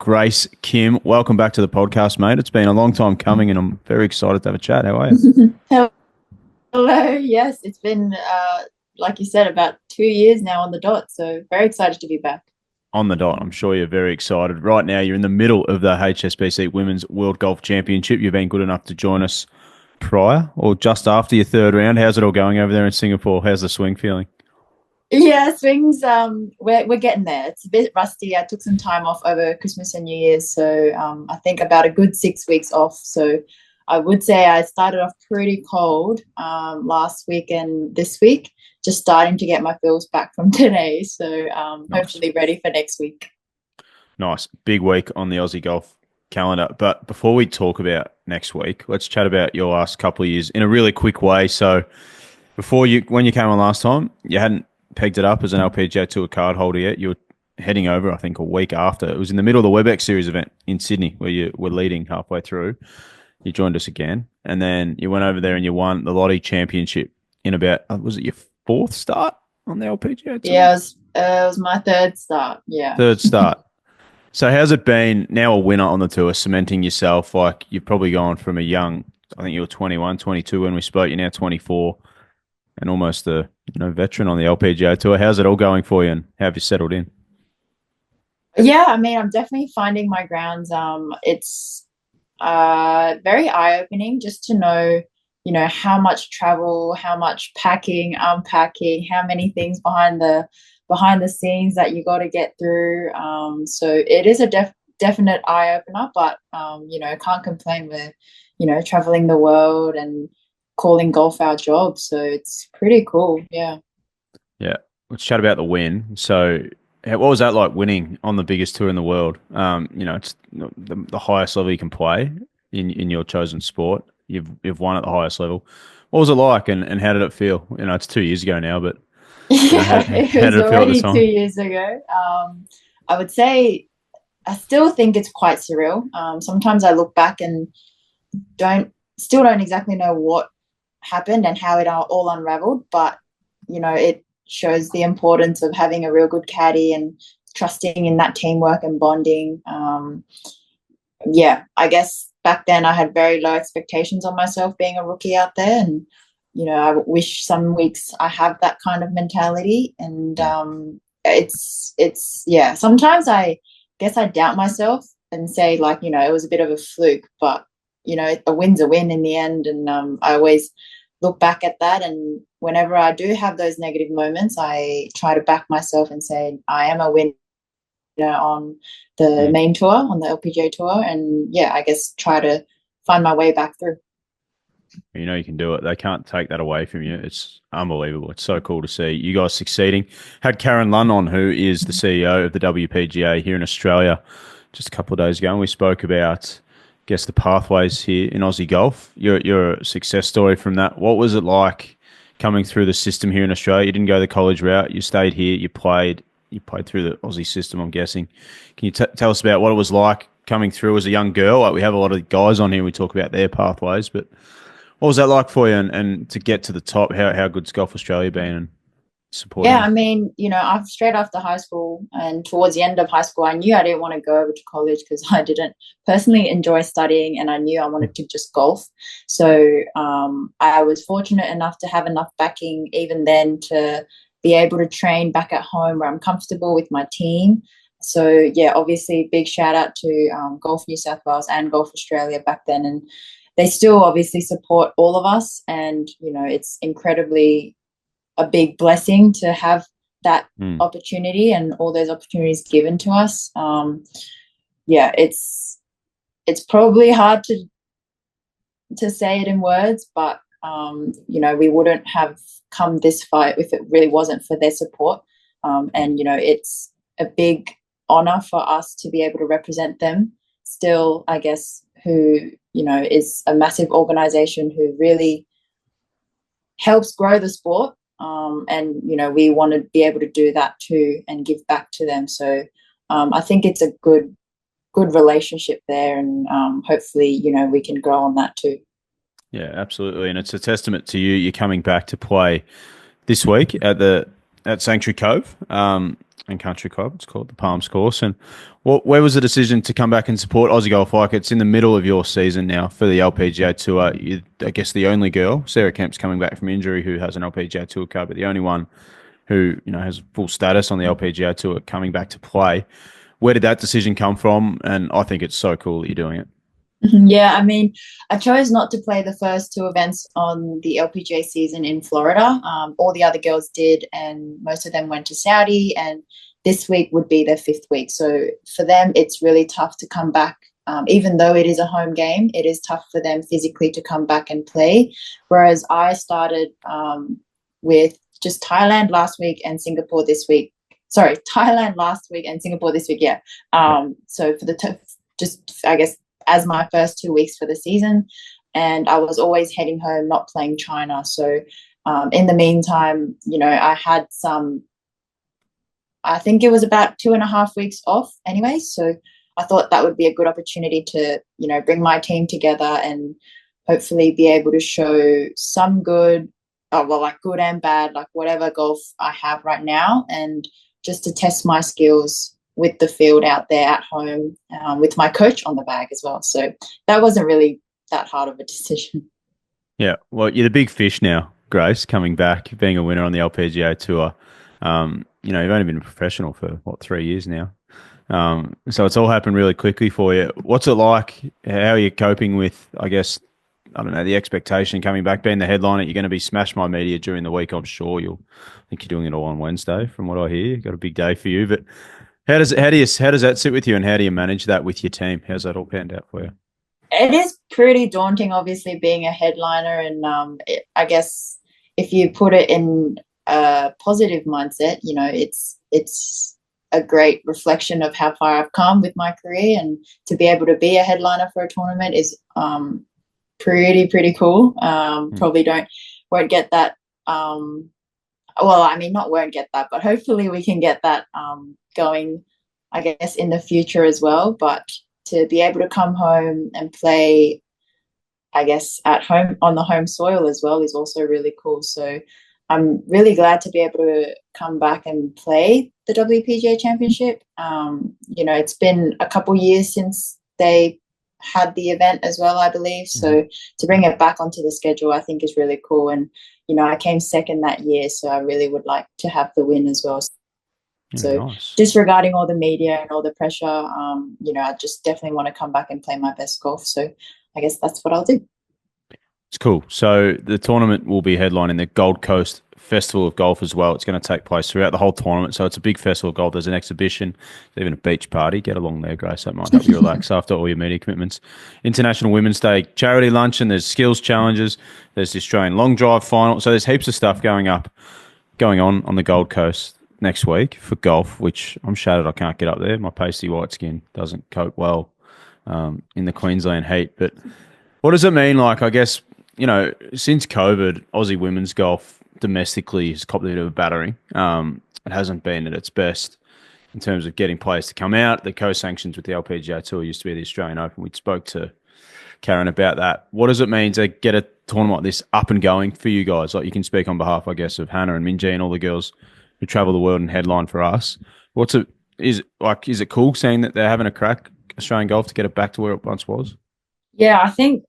Grace Kim, welcome back to the podcast, mate. It's been a long time coming, and I'm very excited to have a chat. How are you? Hello. Yes, it's been, like you said, about 2 years now on the dot. So very excited to be back. On the dot. I'm sure you're very excited. Right now, you're in the middle of the HSBC Women's World Golf Championship. You've been good enough to join us prior or just after your third round. How's it all going over there in Singapore? How's the swing feeling? Yeah, swings. We're getting there. It's a bit rusty. I took some time off over Christmas and New Year's, so I think about a good 6 weeks off. So I would say I started off pretty cold last week and this week, just starting to get my feels back from today. So Nice. hopefully ready for next week. Nice. Big week on the Aussie golf calendar. But before we talk about next week, let's chat about your last couple of years in a really quick way. So when you came on last time, you hadn't pegged it up as an LPGA Tour card holder yet. You were heading over, I think, a week after. It was in the middle of the WebEx Series event in Sydney where you were leading halfway through. You joined us again, and then you went over there and you won the Lottie Championship in about, was it your fourth start on the LPGA Tour? Yeah, it was my third start. Yeah. Third start. So how's it been now a winner on the tour, cementing yourself? Like you've probably gone from a young, I think you were 21, 22 when we spoke, you're now 24 and almost a veteran on the LPGA Tour. How's it all going for you and how have you settled in? Yeah, I mean, I'm definitely finding my grounds. It's very eye-opening just to know, how much travel, how much packing, unpacking, how many things behind the scenes that you got to get through. So it is a definite eye-opener, but can't complain with, traveling the world and calling golf our job. So it's pretty cool. Yeah. Yeah. Let's chat about the win. So what was that like winning on the biggest tour in the world? It's the highest level you can play in your chosen sport. You've won at the highest level. What was it like and how did it feel? It's 2 years ago now, but Yeah, it how was did it feel at the already two time? years ago. I would say I still think it's quite surreal. Sometimes I look back and don't exactly know what happened and how it all unraveled, but it shows the importance of having a real good caddy and trusting in that teamwork and bonding. Yeah, I guess back then I had very low expectations on myself being a rookie out there, and I wish some weeks I have that kind of mentality. And it's yeah. Sometimes I guess I doubt myself and say like it was a bit of a fluke, but a win's a win in the end. And I always look back at that, and whenever I do have those negative moments, I try to back myself and say I am a winner on the Mm. main tour, on the LPGA tour, and yeah, I guess try to find my way back through. You know you can do it. They can't take that away from you. It's unbelievable. It's so cool to see you guys succeeding. Had Karen Lunn on, who is the CEO of the WPGA here in Australia, just a couple of days ago, and we spoke about, I guess, the pathways here in Aussie golf. You're a success story from that. What was it like coming through the system here in Australia? You didn't go the college route. You stayed here. You played. You played through the Aussie system, I'm guessing. Can you tell us about what it was like coming through as a young girl? Like we have a lot of guys on here. We talk about their pathways, but what was that like for you and to get to the top? How good's Golf Australia been and supporting Yeah, you? I mean, straight after high school and towards the end of high school, I knew I didn't want to go over to college because I didn't personally enjoy studying, and I knew I wanted to just golf. So I was fortunate enough to have enough backing even then to be able to train back at home where I'm comfortable with my team. So yeah, obviously big shout out to Golf New South Wales and Golf Australia back then, and they still obviously support all of us. And it's incredibly a big blessing to have that Mm. opportunity and all those opportunities given to us. Yeah, it's probably hard to say it in words, but we wouldn't have come this far if it really wasn't for their support. And it's a big honor for us to be able to represent them. Still, I guess, who is a massive organization who really helps grow the sport. And we want to be able to do that too and give back to them. So I think it's a good relationship there, and hopefully we can grow on that too. Yeah, absolutely. And it's a testament to you. You're coming back to play this week at the at Sanctuary Cove and Country Club. It's called the Palms Course. And where was the decision to come back and support Aussie golf? Like it's in the middle of your season now for the LPGA Tour. I guess the only girl, Sarah Kemp's coming back from injury, who has an LPGA Tour card, but the only one who has full status on the LPGA Tour coming back to play. Where did that decision come from? And I think it's so cool that you're doing it. Yeah, I mean, I chose not to play the first two events on the LPGA season in Florida. All the other girls did, and most of them went to Saudi, and this week would be their fifth week. So for them, it's really tough to come back. Even though it is a home game, it is tough for them physically to come back and play. Whereas I started with just Thailand last week and Singapore this week. Sorry, Thailand last week and Singapore this week. Yeah. So for just I guess as my first 2 weeks for the season, and I was always heading home, not playing China. So in the meantime, I had I think it was about 2.5 weeks off anyway. So I thought that would be a good opportunity to, bring my team together and hopefully be able to show some good, like good and bad, like whatever golf I have right now, and just to test my skills with the field out there at home, with my coach on the bag as well. So that wasn't really that hard of a decision. Yeah, well, you're the big fish now, Grace, coming back, being a winner on the LPGA Tour. You've only been a professional for, 3 years now. So it's all happened really quickly for you. What's it like? How are you coping with, I guess, I don't know, the expectation coming back, being the headliner? You're going to be smashed by media during the week, I'm sure. I think you're doing it all on Wednesday, from what I hear. Got a big day for you. But how does that sit with you, and how do you manage that with your team? How's that all panned out for you? It is pretty daunting, obviously, being a headliner. And I guess if you put it in a positive mindset, it's a great reflection of how far I've come with my career. And to be able to be a headliner for a tournament is pretty cool. Probably won't get that. Well, I mean, not won't get that, but hopefully we can get that going, I guess, in the future as well. But to be able to come home and play, I guess, at home on the home soil as well is also really cool. So I'm really glad to be able to come back and play the WPGA Championship. It's been a couple years since they had the event as well, I believe. So to bring it back onto the schedule, I think is really cool. And, I came second that year, so I really would like to have the win as well. Yeah, So nice. disregarding all the media and all the pressure, I just definitely want to come back and play my best golf. So I guess that's what I'll do. It's cool. So the tournament will be headlining the Gold Coast Festival of Golf as well. It's going to take place throughout the whole tournament. So it's a big festival of golf. There's an exhibition, there's even a beach party. Get along there, Grace. That might help you relax after all your media commitments. International Women's Day charity luncheon. There's skills challenges. There's the Australian long drive final. So there's heaps of stuff going on the Gold Coast next week for golf, which I'm shattered I can't get up there. My pasty white skin doesn't cope well in the Queensland heat. But what does it mean? Like, I guess, since COVID, Aussie women's golf domestically has copped a bit of a battering. It hasn't been at its best in terms of getting players to come out. The co-sanctions with the LPGA Tour used to be the Australian Open. We spoke to Karen about that. What does it mean to get a tournament like this up and going for you guys? Like, you can speak on behalf, I guess, of Hannah and Minjee and all the girls who travel the world and headline for us. Is it cool seeing that they're having a crack, Australian golf, to get it back to where it once was? Yeah, I think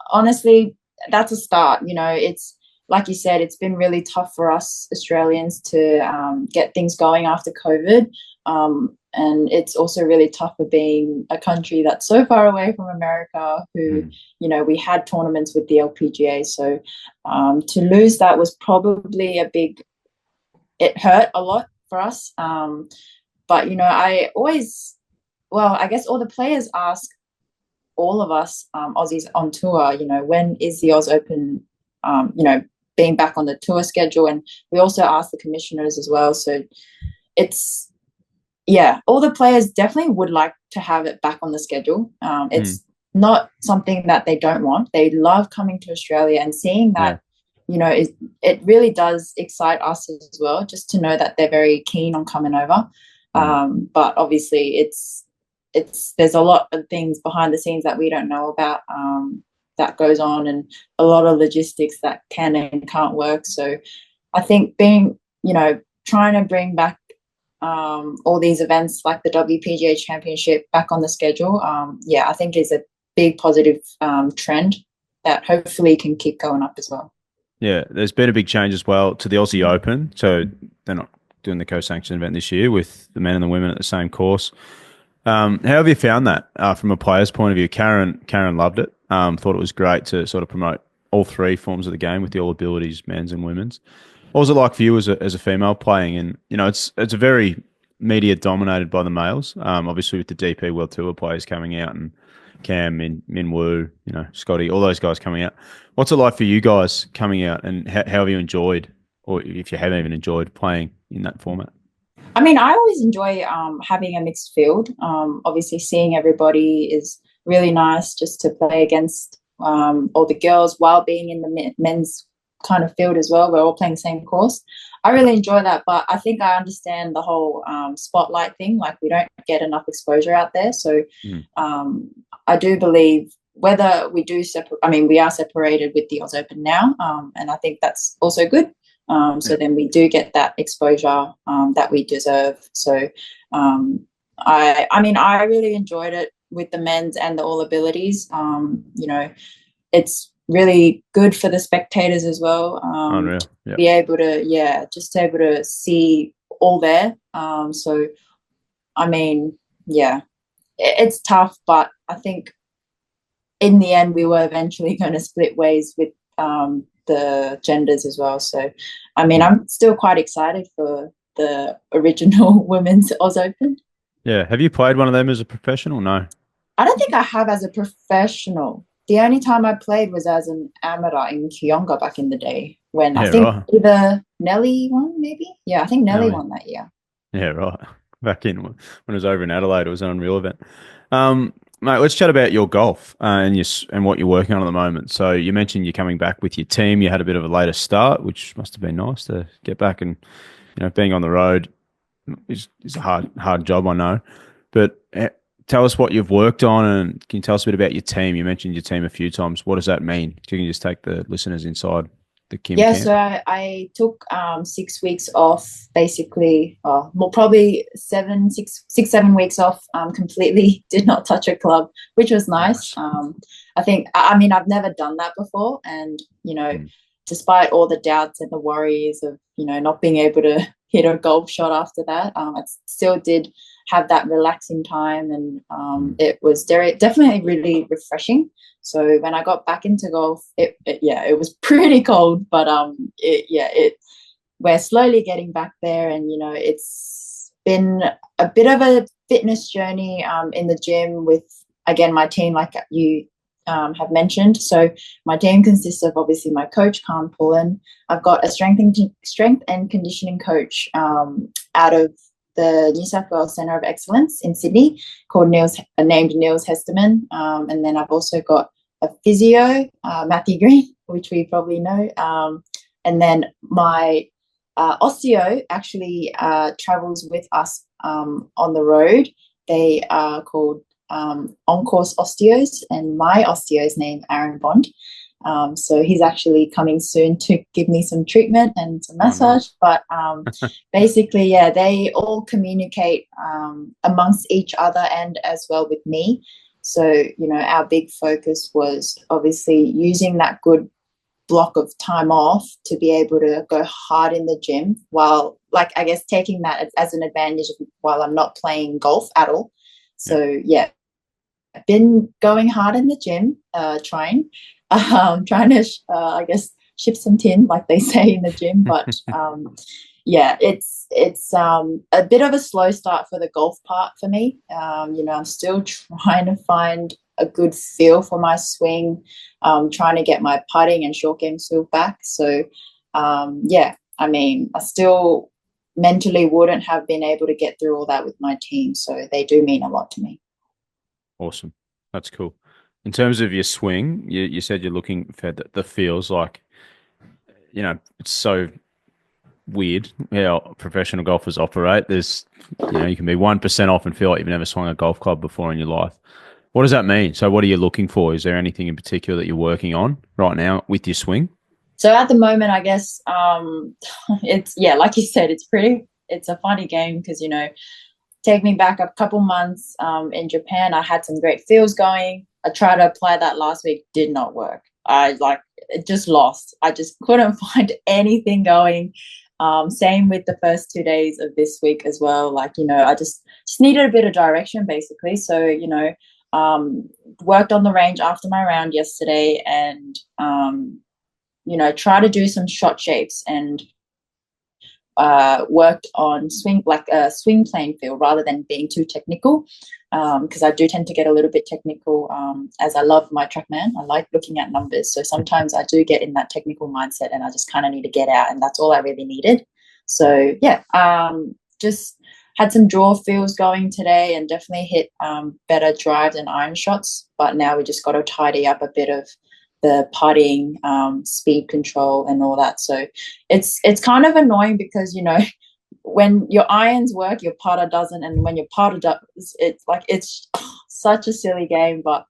honestly that's a start. It's like you said, it's been really tough for us Australians to get things going after COVID. And it's also really tough for being a country that's so far away from America, who, we had tournaments with the LPGA. So to lose that was probably it hurt a lot for us. But, I guess all the players ask all of us Aussies on tour, when is the Oz Open, being back on the tour schedule? And we also ask the commissioners as well. So all the players definitely would like to have it back on the schedule. It's not something that they don't want. They love coming to Australia and seeing that, it really does excite us as well, just to know that they're very keen on coming over. But obviously there's a lot of things behind the scenes that we don't know about that goes on, and a lot of logistics that can and can't work. So I think being, trying to bring back all these events like the WPGA Championship back on the schedule, yeah, I think is a big positive trend that hopefully can keep going up as well. Yeah, there's been a big change as well to the Aussie Open. So they're not doing the co-sanctioned event this year with the men and the women at the same course. How have you found that from a player's point of view? Karen loved it. Thought it was great to sort of promote all three forms of the game with the all abilities, men's and women's. What was it like for you as a female playing? And it's a very media dominated by the males. Obviously with the DP World Tour players coming out and Cam, Min Woo, Scotty, all those guys coming out. What's it like for you guys coming out, and how have you enjoyed, or if you haven't even enjoyed playing in that format? I mean, I always enjoy having a mixed field. Obviously, seeing everybody is really nice just to play against all the girls while being in the men's kind of field as well. We're all playing the same course. I really enjoy that, but I think I understand the whole spotlight thing. Like, we don't get enough exposure out there. So I do believe whether we do separate, I mean, we are separated with the Oz Open now, and I think that's also good. So then we do get that exposure that we deserve. So I mean, I really enjoyed it with the men's and the all abilities. It's really good for the spectators as well. Unreal. Yeah. Be able to, just able to see all there. So, I mean, yeah, it's tough, but I think in the end we were eventually going to split ways with the genders as well. So, I mean, I'm still quite excited for the original Women's Oz Open. Yeah. Have you played one of them as a professional? No. I don't think I have as a professional. The only time I played was as an amateur in Kionga back in the day when I think either Nelly won, maybe? Yeah, I think Nelly won that year. Yeah, right. Back in when it was over in Adelaide, it was an unreal event. Mate, let's chat about your golf and what you're working on at the moment. So you mentioned you're coming back with your team. You had a bit of a later start, which must have been nice to get back, and being on the road is a hard job, I know. But tell us what you've worked on, and can you tell us a bit about your team? You mentioned your team a few times. What does that mean? Can you just take the listeners inside the Kim camp? So I took 6 weeks off, basically. Probably 7 weeks off. Completely did not touch a club, which was nice. I think, I mean, I've never done that before, and despite all the doubts and the worries of not being able to hit a golf shot after that, I still did have that relaxing time, and it was definitely really refreshing. So when I got back into golf, it was pretty cold, but we're slowly getting back there, and it's been a bit of a fitness journey in the gym with, again, my team, like you have mentioned. So my team consists of obviously my coach, Khan Pullen. I've got a strength and conditioning coach out of the New South Wales Centre of Excellence in Sydney named Niels Hesterman. And then I've also got a physio, Matthew Green, which we probably know. And then my osteo actually travels with us on the road. They are called on-course osteos, and my osteo's name Aaron Bond. So he's actually coming soon to give me some treatment and some massage. But basically, they all communicate amongst each other and as well with me. So, our big focus was obviously using that good block of time off to be able to go hard in the gym while, I guess, taking that as an advantage while I'm not playing golf at all. So, I've been going hard in the gym, trying to, I guess, ship some tin, like they say in the gym. But it's a bit of a slow start for the golf part for me. I'm still trying to find a good feel for my swing, trying to get my putting and short game swing back. So, I mean, I still mentally wouldn't have been able to get through all that with my team. So they do mean a lot to me. Awesome. That's cool. In terms of your swing, you said you're looking for the feels like, it's so weird how professional golfers operate. There's, you can be 1% off and feel like you've never swung a golf club before in your life. What does that mean? So what are you looking for? Is there anything in particular that you're working on right now with your swing? So at the moment, I guess it's like you said, it's a funny game because take me back a couple months in Japan. I had some great feels going. I tried to apply that last week, did not work. I just lost. I just couldn't find anything going. Same with the first 2 days of this week as well. I just needed a bit of direction basically. So, worked on the range after my round yesterday and, try to do some shot shapes and worked on swing, like a swing playing field rather than being too technical. Because I do tend to get a little bit technical as I love my TrackMan. I like looking at numbers. So sometimes I do get in that technical mindset and I just kind of need to get out, and that's all I really needed. So, just had some draw feels going today and definitely hit better drives and iron shots. But now we just got to tidy up a bit of the putting, speed control and all that. So it's kind of annoying because, when your irons work, your putter doesn't. And when your putter does, it's such a silly game. But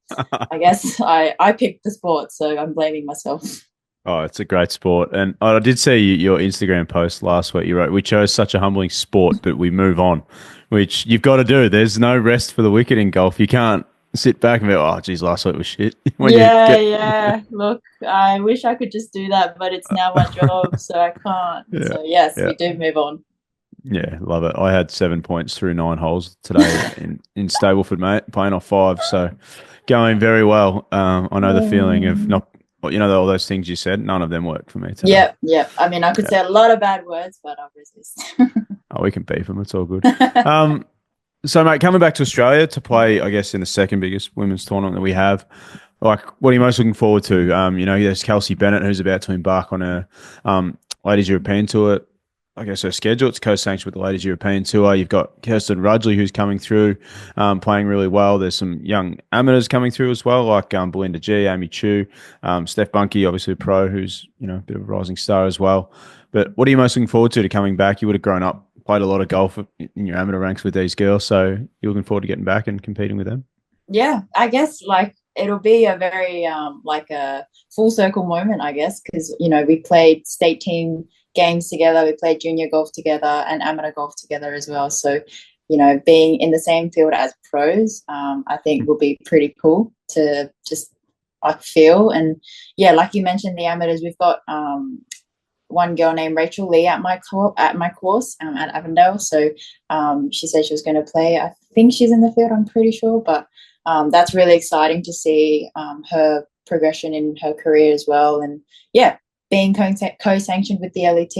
I guess I picked the sport, so I'm blaming myself. Oh, it's a great sport. And I did see your Instagram post last week. You wrote, "We chose such a humbling sport, but we move on," which you've got to do. There's no rest for the wicked in golf. You can't sit back and be, "Oh, geez, last week was shit." Yeah. Look, I wish I could just do that, but it's now my job, so I can't. Yeah, So yes, yeah. we do move on. Yeah, love it. I had 7 points through 9 holes today in Stableford, mate, playing off 5. So going very well. I know the feeling of not, all those things you said, none of them worked for me today. Yep. I mean, I could say a lot of bad words, but I'll resist. Oh, we can beef them. It's all good. So, mate, coming back to Australia to play, I guess, in the second biggest women's tournament that we have, like, what are you most looking forward to? There's Kelsey Bennett, who's about to embark on a Ladies European Tour. I guess her schedule, it's co-sanctioned with the Ladies European Tour. You've got Kirsten Rudgley, who's coming through, playing really well. There's some young amateurs coming through as well, like Belinda G, Amy Chu, Steph Bunky, obviously a pro, who's a bit of a rising star as well. But what are you most looking forward to coming back? You would have grown up, played a lot of golf in your amateur ranks with these girls, so you're looking forward to getting back and competing with them? Yeah, I guess it'll be a very a full circle moment, I guess, because we played state team games together, we played junior golf together and amateur golf together as well. So, being in the same field as pros, I think will be pretty cool to just feel. And yeah, like you mentioned, the amateurs, we've got one girl named Rachel Lee at my course at Avondale. So she said she was going to play. I think she's in the field, I'm pretty sure, but that's really exciting to see her progression in her career as well. And yeah, being co-sanctioned with the LET,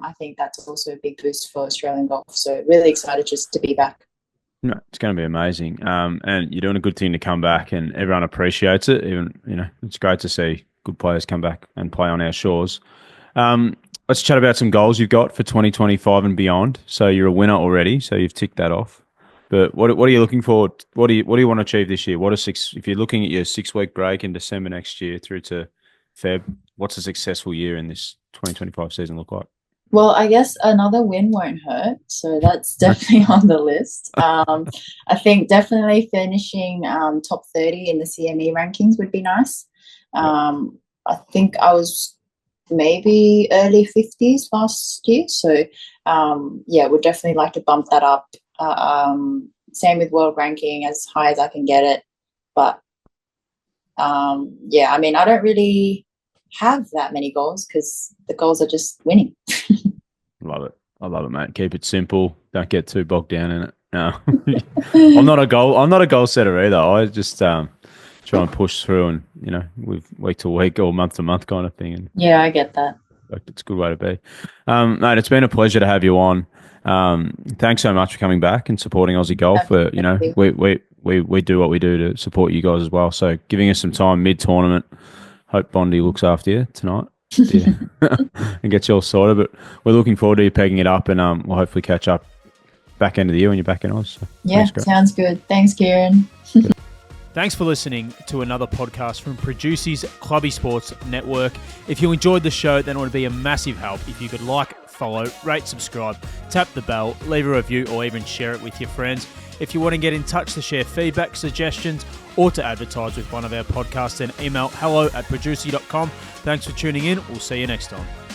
I think that's also a big boost for Australian golf. So really excited just to be back. No, it's going to be amazing. And you're doing a good thing to come back, and everyone appreciates it. Even, it's great to see good players come back and play on our shores. Let's chat about some goals you've got for 2025 and beyond. So you're a winner already, so you've ticked that off. But what are you looking for? What do you want to achieve this year? If you're looking at your 6-week break in December next year through to Feb, what's a successful year in this 2025 season look like? Well, I guess another win won't hurt. So that's definitely on the list. I think definitely finishing top 30 in the CME rankings would be nice. I think I was maybe early 50s last year. So, would definitely like to bump that up. Same with world ranking, as high as I can get it. But, I mean, I don't really have that many goals because the goals are just winning. Love it. I love it, mate. Keep it simple. Don't get too bogged down in it. No. I'm not a goal setter either. I just try and push through and, with week to week or month to month kind of thing. And yeah, I get that. It's a good way to be. Mate, it's been a pleasure to have you on. Thanks so much for coming back and supporting Aussie golf. We do what we do to support you guys as well. So giving us some time mid-tournament. Hope Bondi looks after you tonight. Yeah. And gets you all sorted. But we're looking forward to you pegging it up, and we'll hopefully catch up back end of the year when you're back in Oz. So yeah, sounds good. Thanks, Kieran. Thanks for listening to another podcast from Producey's Clubby Sports Network. If you enjoyed the show, then it would be a massive help if you could like, follow, rate, subscribe, tap the bell, leave a review, or even share it with your friends. If you want to get in touch to share feedback, suggestions, or to advertise with one of our podcasts, then email hello@producer.com. Thanks for tuning in. We'll see you next time.